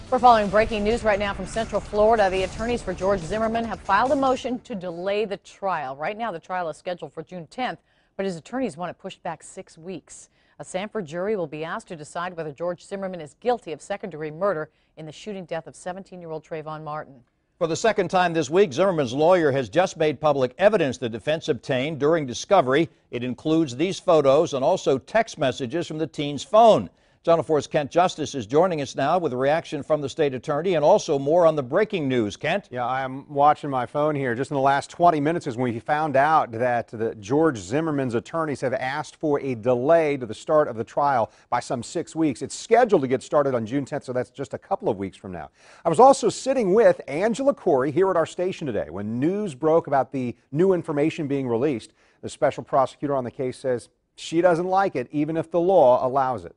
We're following breaking news right now from Central Florida. The attorneys for George Zimmerman have filed a motion to delay the trial. Right now, the trial is scheduled for June 10th, but his attorneys want it pushed back 6 weeks. A Sanford jury will be asked to decide whether George Zimmerman is guilty of second-degree murder in the shooting death of 17-year-old Trayvon Martin. For the second time this week, Zimmerman's lawyer has just made public evidence the defense obtained during discovery. It includes these photos and also text messages from the teen's phone. Channel 4's Kent Justice is joining us now with a reaction from the state attorney and also more on the breaking news. Kent? Yeah, I'm watching my phone here. Just in the last 20 minutes is when we found out that George Zimmerman's attorneys have asked for a delay to the start of the trial by some 6 weeks. It's scheduled to get started on June 10th, so that's just a couple of weeks from now. I was also sitting with Angela Corey here at our station today when news broke about the new information being released. The special prosecutor on the case says she doesn't like it, even if the law allows it.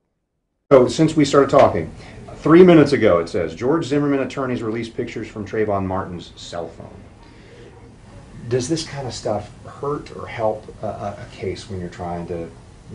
So since we started talking, 3 minutes ago it says, George Zimmerman attorneys released pictures from Trayvon Martin's cell phone. Does this kind of stuff hurt or help a case when you're trying to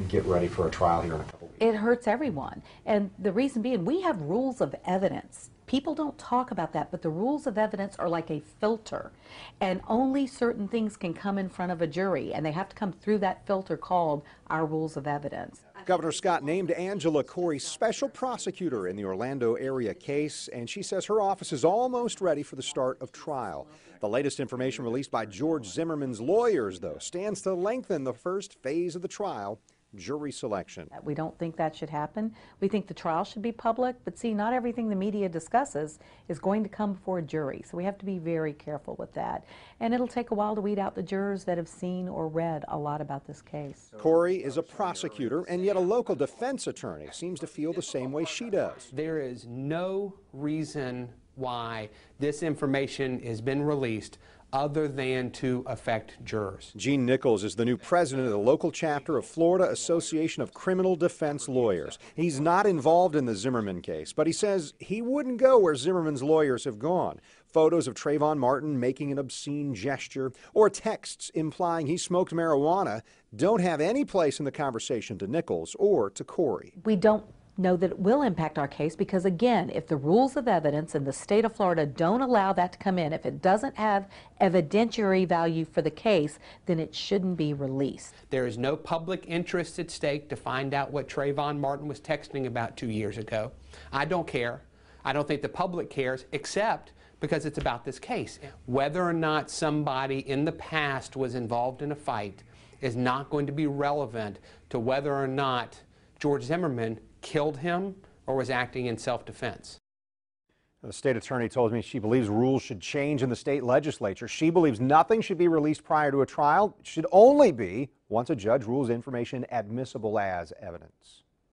get ready for a trial here in a couple weeks? It hurts everyone. And the reason being, we have rules of evidence. People don't talk about that, but the rules of evidence are like a filter. And only certain things can come in front of a jury, and they have to come through that filter called our rules of evidence. Governor Scott named Angela Corey special prosecutor in the Orlando area case, and she says her office is almost ready for the start of trial. The latest information released by George Zimmerman's lawyers, though, stands to lengthen the first phase of the trial, jury selection. We don't think that should happen. We think the trial should be public, but see, not everything the media discusses is going to come before a jury, so we have to be very careful with that. And it'll take a while to weed out the jurors that have seen or read a lot about this case. Corey is a prosecutor, and yet a local defense attorney seems to feel the same way she does. There is no reason why this information has been released other than to affect jurors. Gene Nichols is the new president of the local chapter of Florida Association of Criminal Defense Lawyers. He's not involved in the Zimmerman case, but he says he wouldn't go where Zimmerman's lawyers have gone. Photos of Trayvon Martin making an obscene gesture or texts implying he smoked marijuana don't have any place in the conversation to Nichols or to Corey. We don't know that it will impact our case because, again, if the rules of evidence in the state of Florida don't allow that to come in, if it doesn't have evidentiary value for the case, then it shouldn't be released. There is no public interest at stake to find out what Trayvon Martin was texting about 2 years ago. I don't care. I don't think the public cares, except because it's about this case. Whether or not somebody in the past was involved in a fight is not going to be relevant to whether or not George Zimmerman killed him or was acting in self-defense. The state attorney told me she believes rules should change in the state legislature. She believes nothing should be released prior to a trial. It should only be once a judge rules information admissible as evidence.